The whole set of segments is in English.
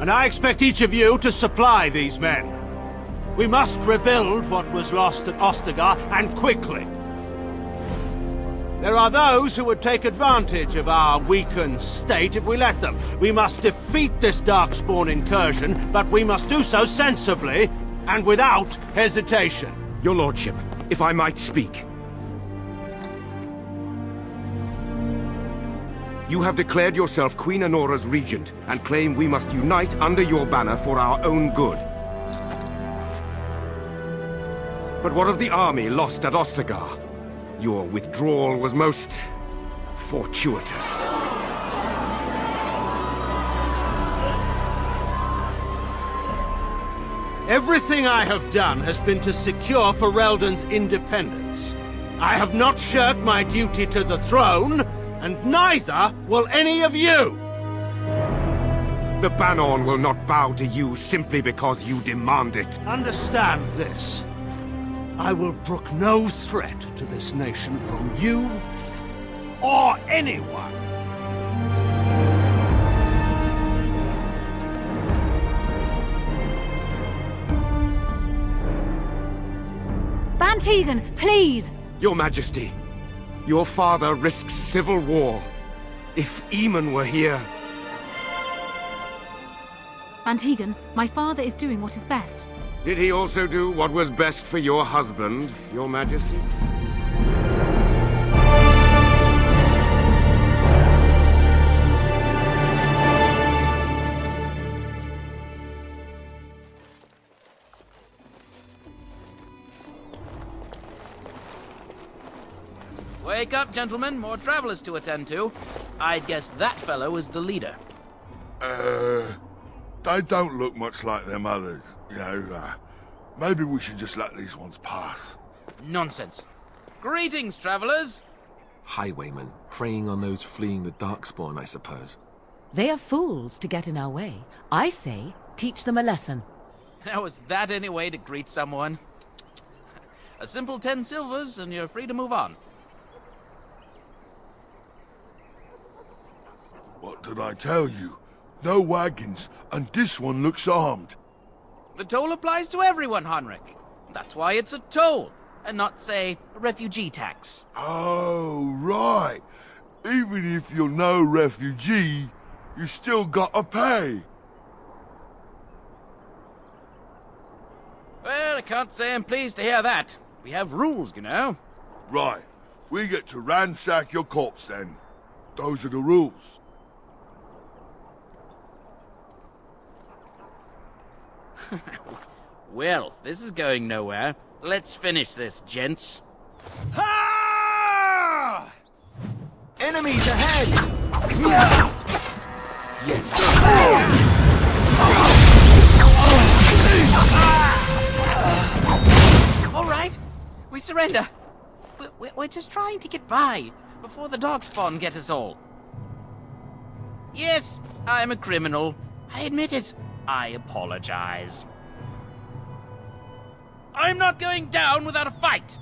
and I expect each of you to supply these men. We must rebuild what was lost at Ostagar, and quickly. There are those who would take advantage of our weakened state if we let them. We must defeat this Darkspawn incursion, but we must do so sensibly and without hesitation. Your lordship, if I might speak. You have declared yourself Queen Honora's regent, and claim we must unite under your banner for our own good. But what of the army lost at Ostagar? Your withdrawal was most fortuitous. Everything I have done has been to secure Ferelden's independence. I have not shirked my duty to the throne, and neither will any of you! The Banon will not bow to you simply because you demand it. Understand this. I will brook no threat to this nation from you or anyone. Bantegan, please! Your Majesty, your father risks civil war. If Eamon were here... Bantegan, my father is doing what is best. Did he also do what was best for your husband, Your Majesty? Wake up, gentlemen. More travelers to attend to. I'd guess that fellow is the leader. They don't look much like them others, you know. Maybe we should just let these ones pass. Nonsense. Greetings, travelers. Highwaymen, preying on those fleeing the Darkspawn, I suppose. They are fools to get in our way. I say, teach them a lesson. How is that any way to greet someone? A simple 10 silvers and you're free to move on. What did I tell you? No wagons, and this one looks armed. The toll applies to everyone, Heinrich. That's why it's a toll, and not, say, a refugee tax. Oh, right. Even if you're no refugee, you still gotta pay. Well, I can't say I'm pleased to hear that. We have rules, you know. Right. We get to ransack your corpse, then. Those are the rules. Well, this is going nowhere. Let's finish this, gents. Ah! Enemies ahead! Yes. All right, we surrender. We're just trying to get by before the Darkspawn get us all. Yes, I'm a criminal. I admit it. I apologize. I'm not going down without a fight!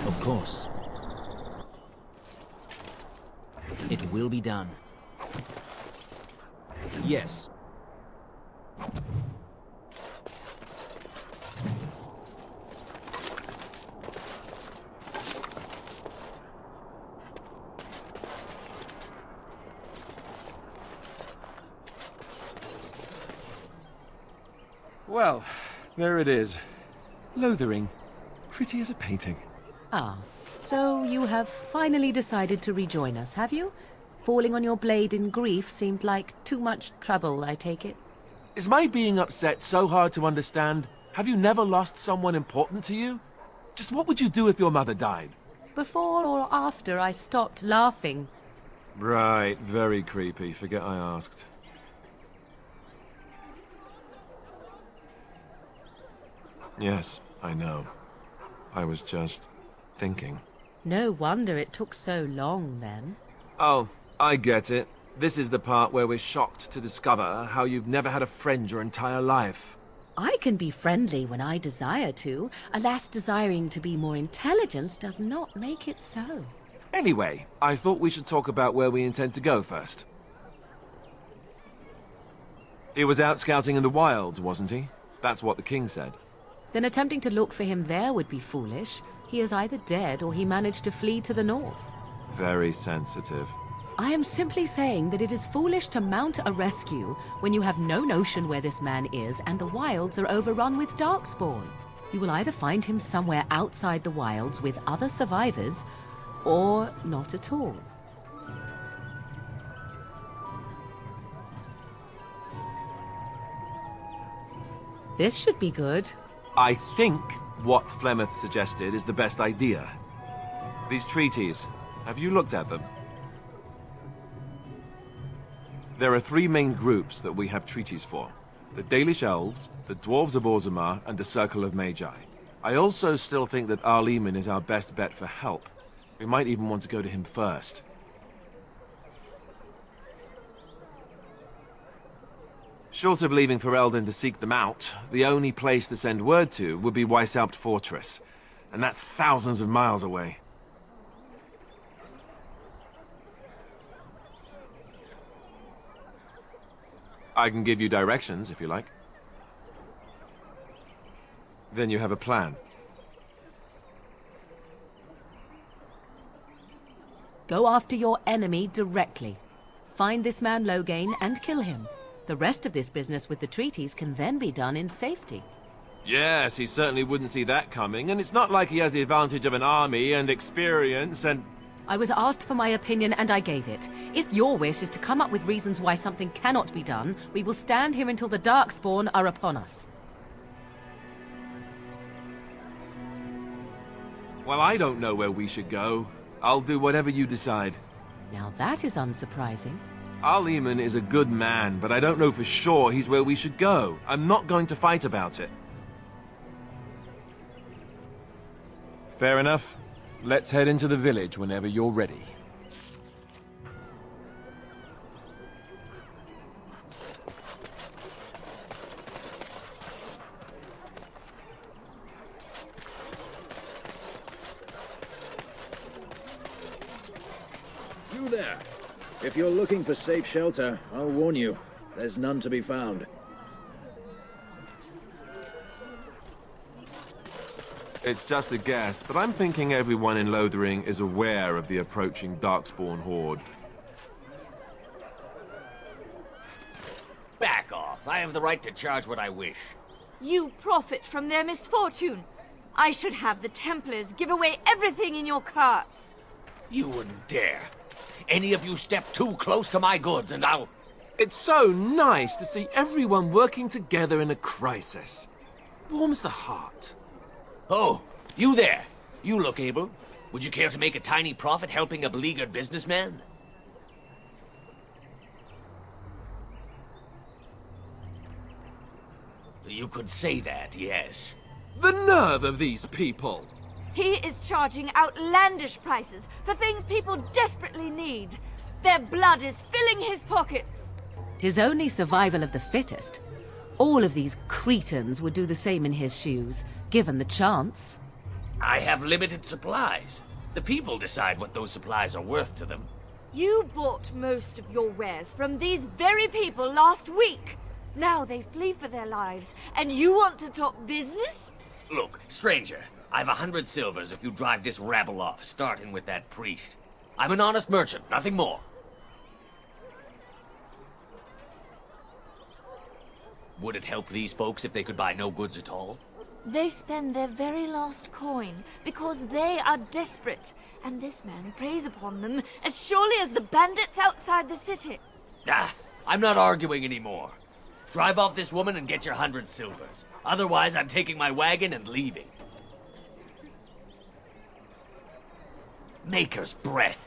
Of course. It will be done. Yes. Well, there it is. Lothering. Pretty as a painting. Ah, so you have finally decided to rejoin us, have you? Falling on your blade in grief seemed like too much trouble, I take it. Is my being upset so hard to understand? Have you never lost someone important to you? Just what would you do if your mother died? Before or after I stopped laughing. Right, very creepy. Forget I asked. Yes, I know. I was just... thinking. No wonder it took so long, then. Oh, I get it. This is the part where we're shocked to discover how you've never had a friend your entire life. I can be friendly when I desire to. Alas, desiring to be more intelligent does not make it so. Anyway, I thought we should talk about where we intend to go first. He was out scouting in the wilds, wasn't he? That's what the king said. Then attempting to look for him there would be foolish. He is either dead or he managed to flee to the north. Very sensitive. I am simply saying that it is foolish to mount a rescue when you have no notion where this man is and the wilds are overrun with darkspawn. You will either find him somewhere outside the wilds with other survivors, or not at all. This should be good. I think what Flemeth suggested is the best idea. These treaties, have you looked at them? There are three main groups that we have treaties for. The Dalish Elves, the Dwarves of Orzammar, and the Circle of Magi. I also still think that Arleman is our best bet for help. We might even want to go to him first. Short of leaving Ferelden to seek them out, the only place to send word to would be Weishaupt Fortress. And that's thousands of miles away. I can give you directions, if you like. Then you have a plan. Go after your enemy directly. Find this man Loghain and kill him. The rest of this business with the treaties can then be done in safety. Yes, he certainly wouldn't see that coming, and it's not like he has the advantage of an army and experience and... I was asked for my opinion and I gave it. If your wish is to come up with reasons why something cannot be done, we will stand here until the Darkspawn are upon us. Well, I don't know where we should go. I'll do whatever you decide. Now that is unsurprising. Arleman is a good man, but I don't know for sure he's where we should go. I'm not going to fight about it. Fair enough. Let's head into the village whenever you're ready. You there. If you're looking for safe shelter, I'll warn you, there's none to be found. It's just a guess, but I'm thinking everyone in Lothering is aware of the approaching Darkspawn horde. Back off. I have the right to charge what I wish. You profit from their misfortune. I should have the Templars give away everything in your carts. You wouldn't dare. Any of you step too close to my goods and I'll... It's so nice to see everyone working together in a crisis. Warms the heart. Oh, you there. You look able. Would you care to make a tiny profit helping a beleaguered businessman? You could say that, yes. The nerve of these people! He is charging outlandish prices for things people desperately need. Their blood is filling his pockets. 'Tis only survival of the fittest. All of these cretins would do the same in his shoes, given the chance. I have limited supplies. The people decide what those supplies are worth to them. You bought most of your wares from these very people last week. Now they flee for their lives, and you want to talk business? Look, stranger, I've 100 silvers if you drive this rabble off, starting with that priest. I'm an honest merchant, nothing more. Would it help these folks if they could buy no goods at all? They spend their very last coin because they are desperate, and this man preys upon them as surely as the bandits outside the city. Ah, I'm not arguing anymore. Drive off this woman and get your 100 silvers. Otherwise, I'm taking my wagon and leaving. Maker's breath.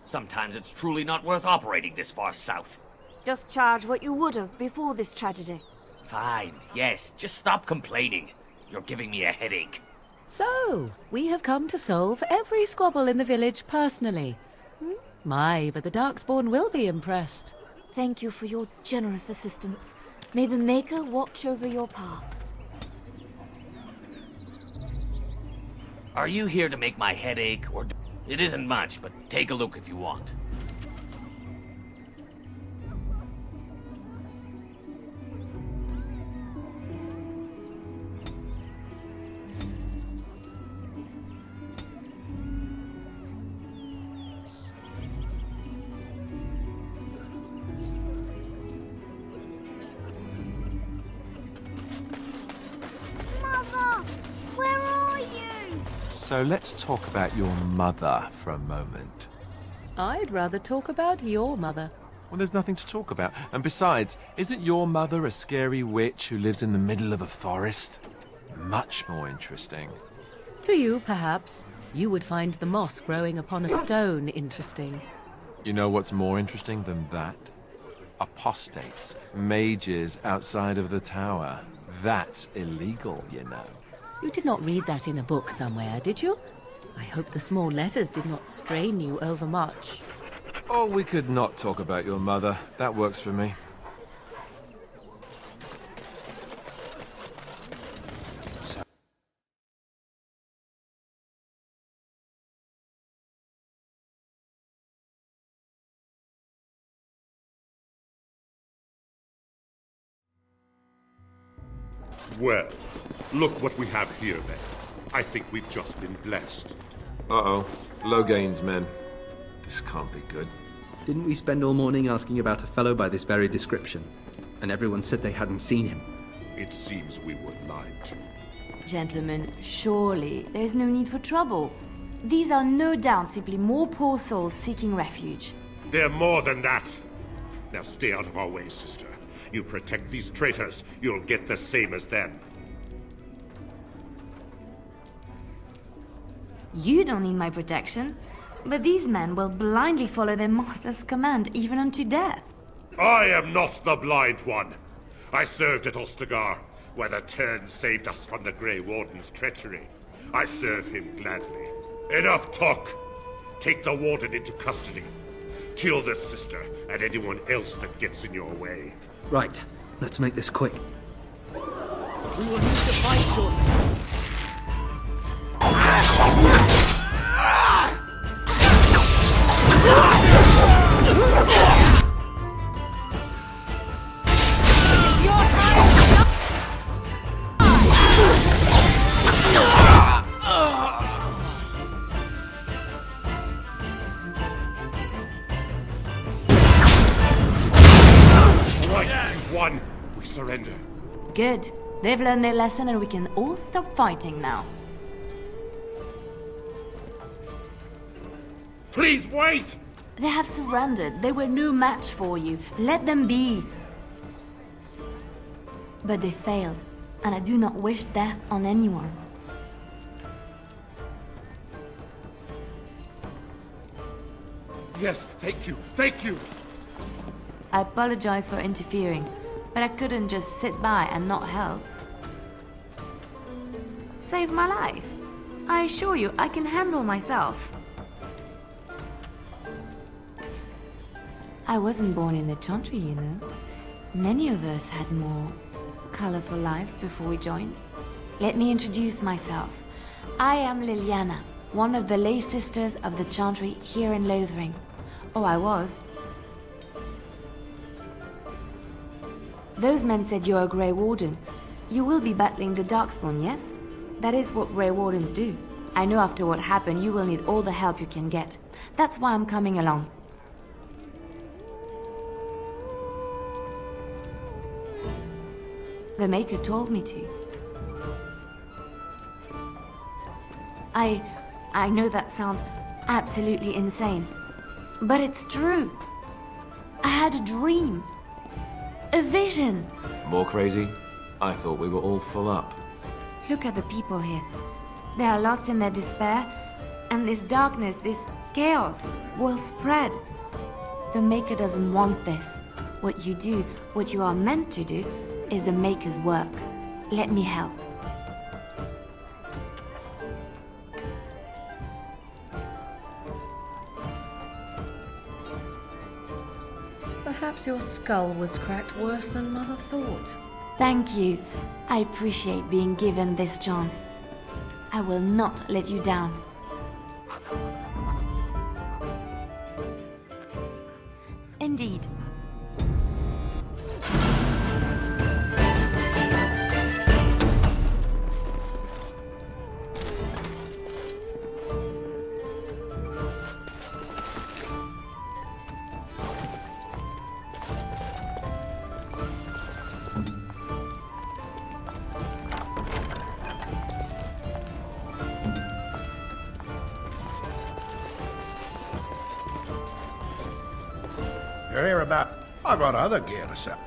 Sometimes it's truly not worth operating this far south. Just charge what you would have before this tragedy. Fine, yes, just stop complaining. You're giving me a headache. So, we have come to solve every squabble in the village personally. My, but the Darkspawn will be impressed. Thank you for your generous assistance. May the Maker watch over your path. Are you here to make my head ache, or... It isn't much, but take a look if you want. So let's talk about your mother for a moment. I'd rather talk about your mother. Well, there's nothing to talk about. And besides, isn't your mother a scary witch who lives in the middle of a forest? Much more interesting. To you, perhaps. You would find the moss growing upon a stone interesting. You know what's more interesting than that? Apostates, mages outside of the tower. That's illegal, you know. You did not read that in a book somewhere, did you? I hope the small letters did not strain you overmuch. Oh, we could not talk about your mother. That works for me. Well, look what we have here, then. I think we've just been blessed. Uh-oh. Low gains, men. This can't be good. Didn't we spend all morning asking about a fellow by this very description? And everyone said they hadn't seen him. It seems we were lied to. Gentlemen, surely there's no need for trouble. These are no doubt simply more poor souls seeking refuge. They're more than that. Now stay out of our way, sister. You protect these traitors, you'll get the same as them. You don't need my protection, but these men will blindly follow their master's command even unto death. I am not the blind one. I served at Ostagar, where the Turn saved us from the Grey Warden's treachery. I serve him gladly. Enough talk! Take the Warden into custody. Kill this sister and anyone else that gets in your way. Right. Let's make this quick. We will need to fight shortly. Won. We surrender. Good. They've learned their lesson and we can all stop fighting now. Please wait! They have surrendered. They were no match for you. Let them be. But they failed, and I do not wish death on anyone. Yes, thank you, thank you! I apologize for interfering, but I couldn't just sit by and not help. Save my life. I assure you, I can handle myself. I wasn't born in the Chantry, you know. Many of us had more colorful lives before we joined. Let me introduce myself. I am Liliana, one of the lay sisters of the Chantry here in Lothering. Oh, I was. Those men said you're a Grey Warden. You will be battling the Darkspawn, yes? That is what Grey Wardens do. I know after what happened, you will need all the help you can get. That's why I'm coming along. The Maker told me to. I know that sounds absolutely insane, but it's true. I had a dream. A vision. More crazy? I thought we were all full up. Look at the people here. They are lost in their despair, and this darkness, this chaos, will spread. The Maker doesn't want this. What you do, what you are meant to do, is the Maker's work. Let me help. Perhaps your skull was cracked worse than Mother thought. Thank you. I appreciate being given this chance. I will not let you down. Indeed. You hear about... I got other gear to sell.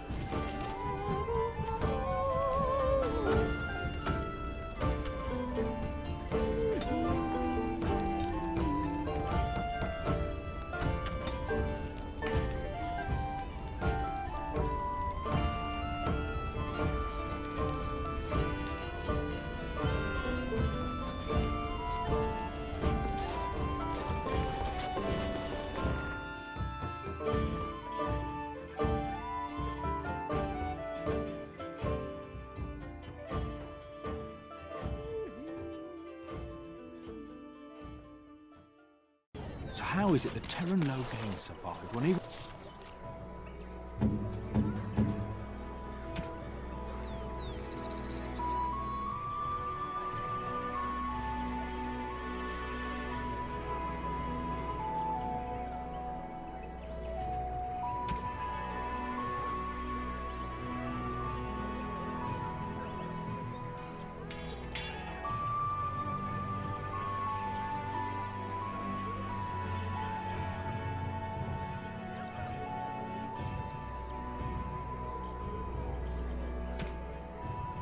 So how is it the Terran no gain survived when even...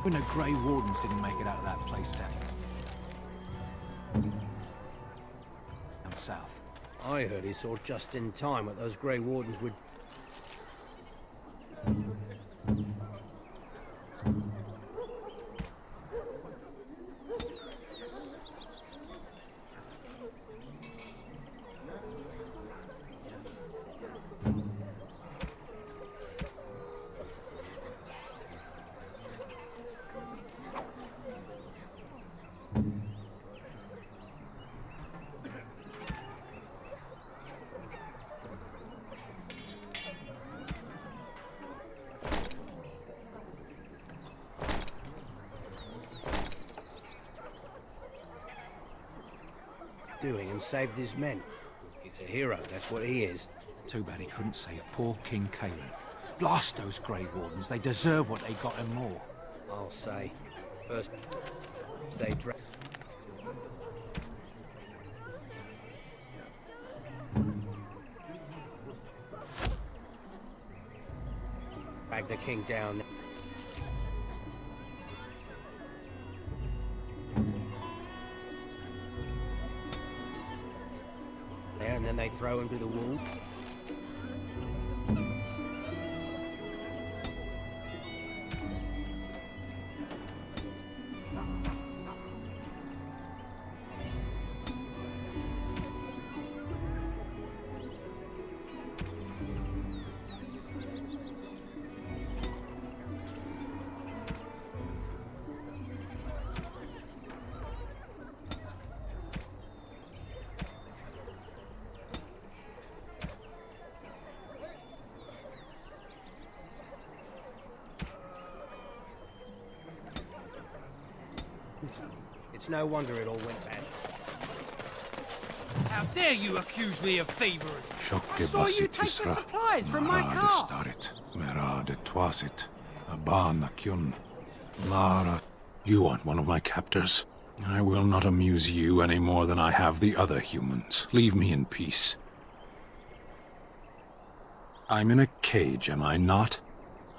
when the Grey Wardens didn't make it out of that place down south? I heard he saw just in time what those Grey Wardens would... doing and saved his men. He's a hero, that's what he is. Too bad he couldn't save poor King Cousland. Blast those Grey Wardens, they deserve what they got and more. I'll say. First, they bag the king down. And then they throw him to the wolves. It's no wonder it all went bad. How dare you accuse me of thievery? I saw you take the supplies from my car. Lara, you aren't one of my captors. I will not amuse you any more than I have the other humans. Leave me in peace. I'm in a cage, am I not?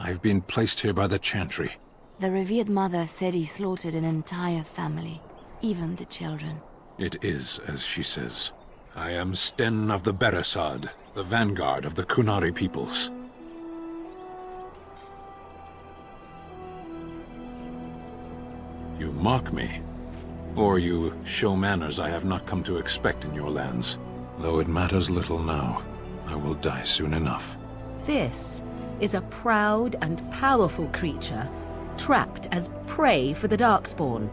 I've been placed here by the Chantry. The revered mother said he slaughtered an entire family, even the children. It is as she says. I am Sten of the Beresad, the vanguard of the Kunari peoples. You mock me, or you show manners I have not come to expect in your lands. Though it matters little now, I will die soon enough. This is a proud and powerful creature, trapped as prey for the Darkspawn.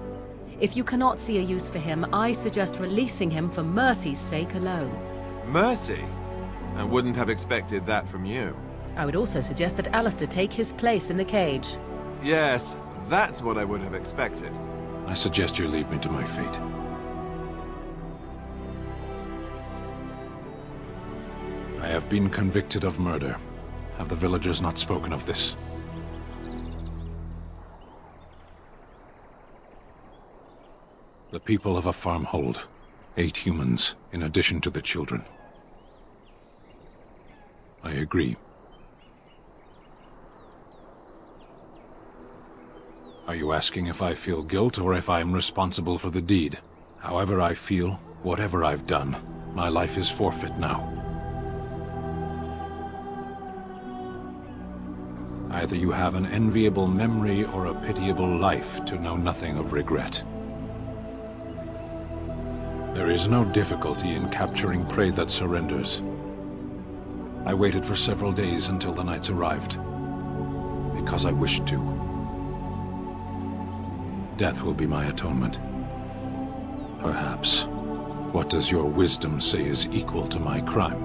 If you cannot see a use for him, I suggest releasing him for mercy's sake alone. Mercy? I wouldn't have expected that from you. I would also suggest that Alistair take his place in the cage. Yes, that's what I would have expected. I suggest you leave me to my fate. I have been convicted of murder. Have the villagers not spoken of this? The people of a farmhold. 8 humans, in addition to the children. I agree. Are you asking if I feel guilt or if I am responsible for the deed? However I feel, whatever I've done, my life is forfeit now. Either you have an enviable memory or a pitiable life to know nothing of regret. There is no difficulty in capturing prey that surrenders. I waited for several days until the knights arrived, because I wished to. Death will be my atonement. Perhaps. What does your wisdom say is equal to my crime?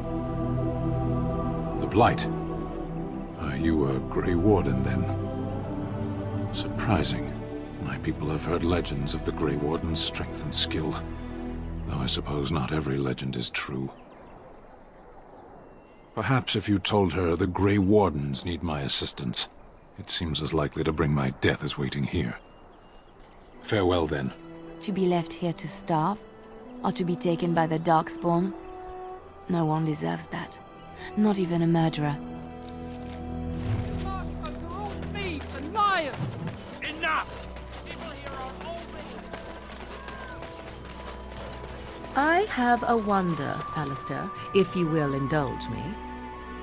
The Blight. Are you a Grey Warden, then? Surprising. My people have heard legends of the Grey Warden's strength and skill. Though I suppose not every legend is true. Perhaps if you told her the Grey Wardens need my assistance, it seems as likely to bring my death as waiting here. Farewell, then. To be left here to starve? Or to be taken by the Darkspawn? No one deserves that. Not even a murderer. They're all thieves and liars! Enough! People here are all I have a wonder, Alistair, if you will indulge me.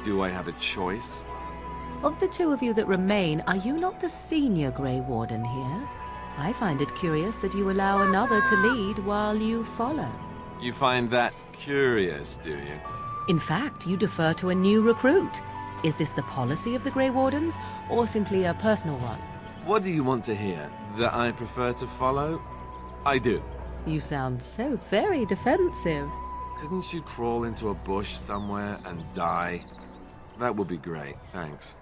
Do I have a choice? Of the two of you that remain, are you not the senior Grey Warden here? I find it curious that you allow another to lead while you follow. You find that curious, do you? In fact, you defer to a new recruit. Is this the policy of the Grey Wardens, or simply a personal one? What do you want to hear? That I prefer to follow? I do. You sound so very defensive. Couldn't you crawl into a bush somewhere and die? That would be great, thanks.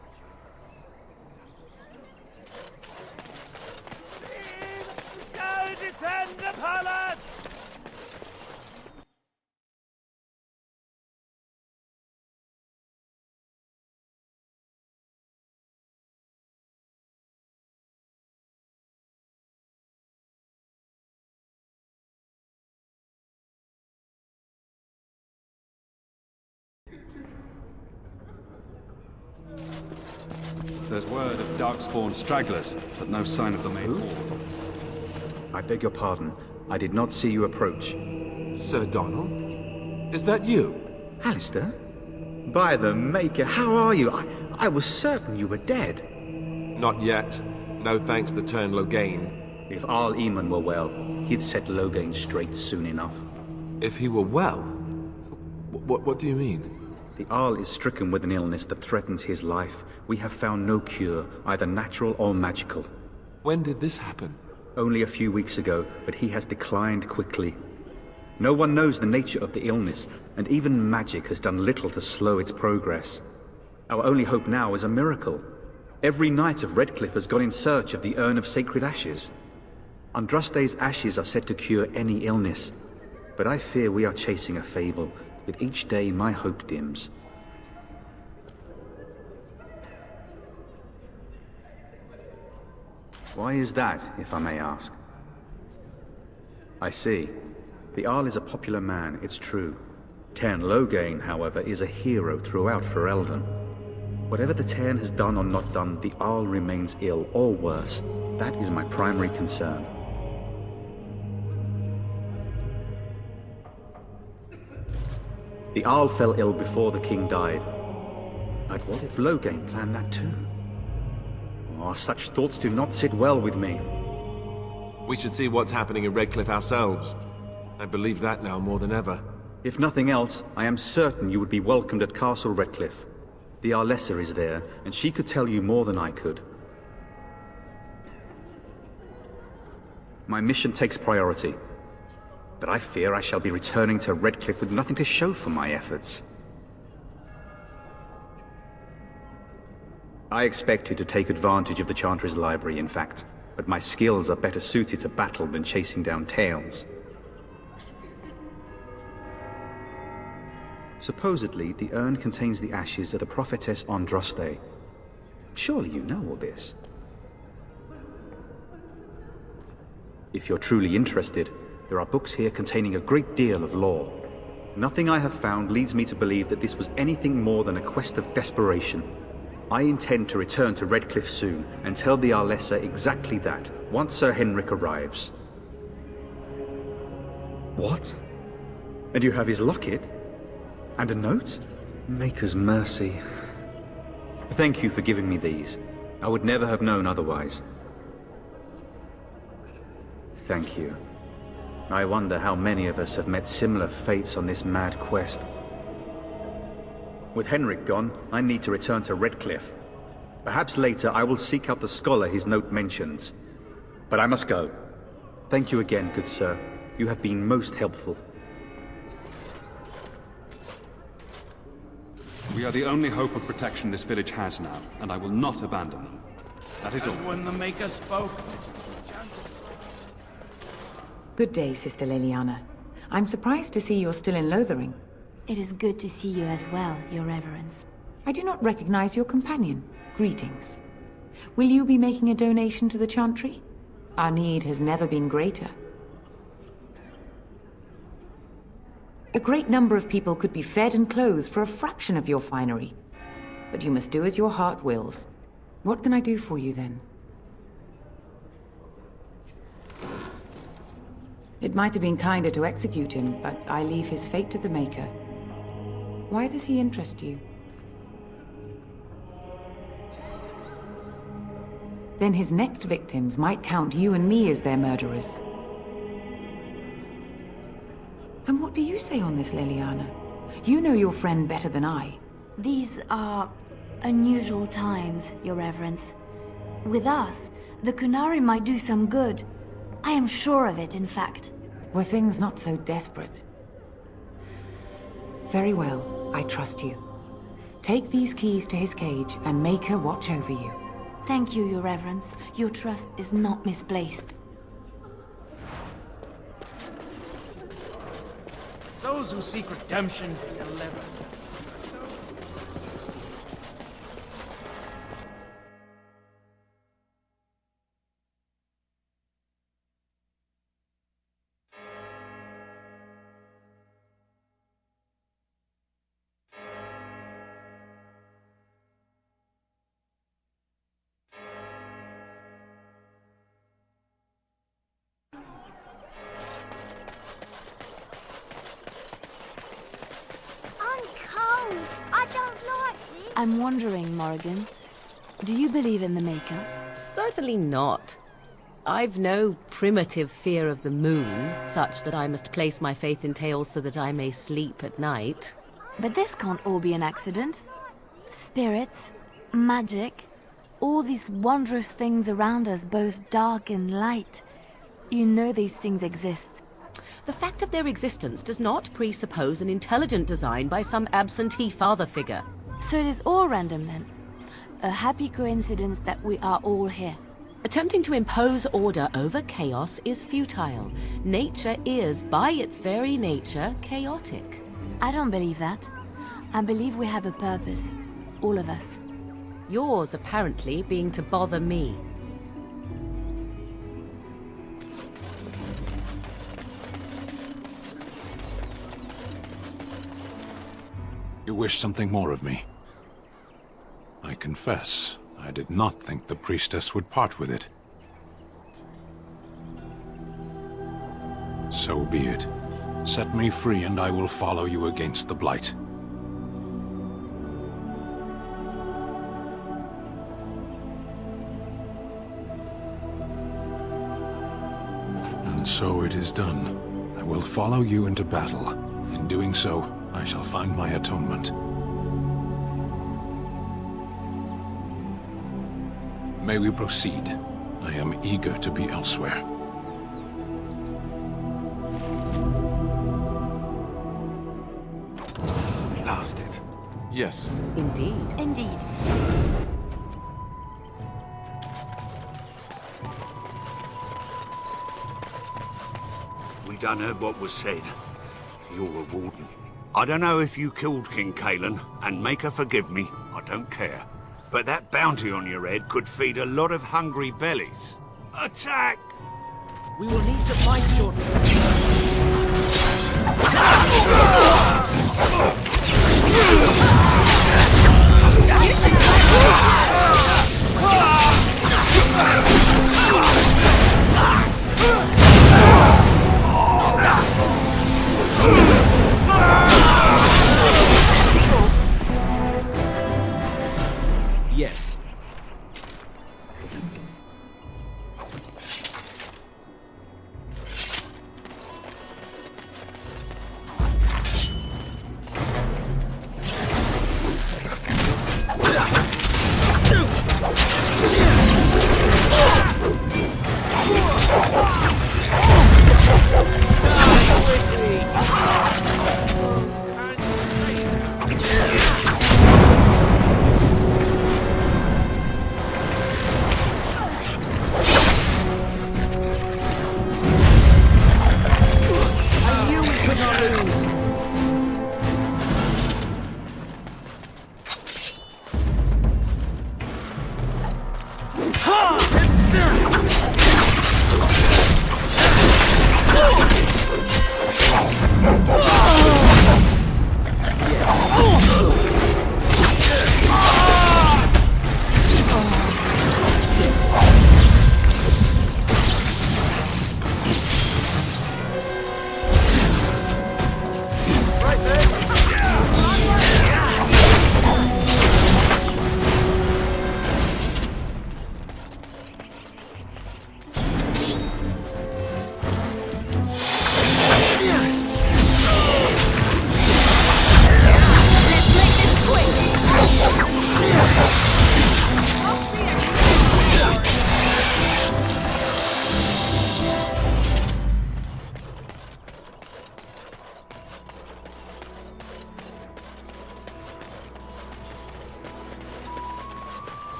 Go defend the palace! There's word of Darkspawn stragglers, but no sign of the main horde. I beg your pardon. I did not see you approach. Sir Donald? Is that you? Alistair? By the Maker, how are you? I was certain you were dead. Not yet. No thanks to Turn Logain. If Arl Eamon were well, he'd set Logain straight soon enough. If he were well? What do you mean? The Arl is stricken with an illness that threatens his life. We have found no cure, either natural or magical. When did this happen? Only a few weeks ago, but he has declined quickly. No one knows the nature of the illness, and even magic has done little to slow its progress. Our only hope now is a miracle. Every knight of Redcliffe has gone in search of the Urn of Sacred Ashes. Andraste's ashes are said to cure any illness, but I fear we are chasing a fable. With each day, my hope dims. Why is that, if I may ask? I see. The Arl is a popular man, it's true. Tern Logain, however, is a hero throughout Ferelden. Whatever the Tern has done or not done, the Arl remains ill, or worse. That is my primary concern. The Arl fell ill before the king died. But what if Logain planned that too? Oh, such thoughts do not sit well with me. We should see what's happening in Redcliffe ourselves. I believe that now more than ever. If nothing else, I am certain you would be welcomed at Castle Redcliffe. The Arlessa is there, and she could tell you more than I could. My mission takes priority, but I fear I shall be returning to Redcliffe with nothing to show for my efforts. I expected to take advantage of the Chantry's library, in fact, but my skills are better suited to battle than chasing down tales. Supposedly, the urn contains the ashes of the prophetess Andraste. Surely you know all this. If you're truly interested, there are books here containing a great deal of lore. Nothing I have found leads me to believe that this was anything more than a quest of desperation. I intend to return to Redcliffe soon and tell the Arlessa exactly that, once Sir Henrik arrives. What? And you have his locket? And a note? Maker's mercy. Thank you for giving me these. I would never have known otherwise. Thank you. I wonder how many of us have met similar fates on this mad quest. With Henrik gone, I need to return to Redcliffe. Perhaps later I will seek out the scholar his note mentions. But I must go. Thank you again, good sir. You have been most helpful. We are the only hope of protection this village has now, and I will not abandon them. That is all. And when the Maker spoke... Good day, Sister Leliana. I'm surprised to see you're still in Lothering. It is good to see you as well, Your Reverence. I do not recognize your companion. Greetings. Will you be making a donation to the Chantry? Our need has never been greater. A great number of people could be fed and clothed for a fraction of your finery. But you must do as your heart wills. What can I do for you, then? It might have been kinder to execute him, but I leave his fate to the Maker. Why does he interest you? Then his next victims might count you and me as their murderers. And what do you say on this, Leliana? You know your friend better than I. These are unusual times, Your Reverence. With us, the Kunari might do some good. I am sure of it, in fact. Were things not so desperate? Very well, I trust you. Take these keys to his cage and make her watch over you. Thank you, Your Reverence. Your trust is not misplaced. Those who seek redemption deliver. I'm wondering, Morrigan, do you believe in the Maker? Certainly not. I've no primitive fear of the moon, such that I must place my faith in tales so that I may sleep at night. But this can't all be an accident. Spirits, magic, all these wondrous things around us, both dark and light. You know these things exist. The fact of their existence does not presuppose an intelligent design by some absentee father figure. So it is all random then? A happy coincidence that we are all here. Attempting to impose order over chaos is futile. Nature is, by its very nature, chaotic. I don't believe that. I believe we have a purpose. All of us. Yours, apparently, being to bother me. You wish something more of me? I confess, I did not think the priestess would part with it. So be it. Set me free and I will follow you against the Blight. And so it is done. I will follow you into battle. In doing so, I shall find my atonement. May we proceed? I am eager to be elsewhere. Blast it. Yes. Indeed. Indeed. We done heard what was said. You're a warden. I don't know if you killed King Cousland, and make her forgive me, I don't care. But that bounty on your head could feed a lot of hungry bellies. Attack! We will need to fight shortly. Yes.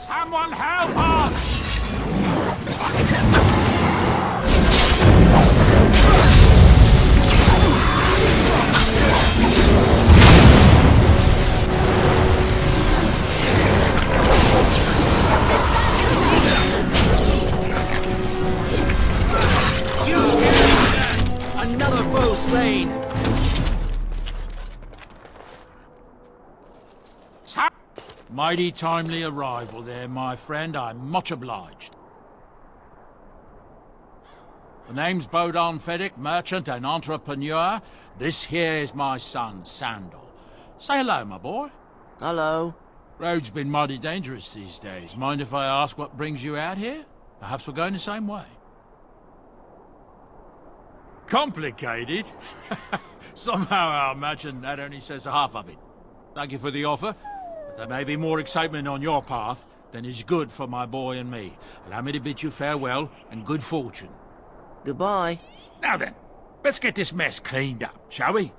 Someone help us! Another foe slain! Mighty timely arrival there, my friend. I'm much obliged. The name's Bodon Feddick, merchant and entrepreneur. This here is my son, Sandal. Say hello, my boy. Hello. Road's been mighty dangerous these days. Mind if I ask what brings you out here? Perhaps we're going the same way. Complicated? Somehow I imagine that only says half of it. Thank you for the offer. There may be more excitement on your path than is good for my boy and me. Allow me to bid you farewell and good fortune. Goodbye. Now then, let's get this mess cleaned up, shall we?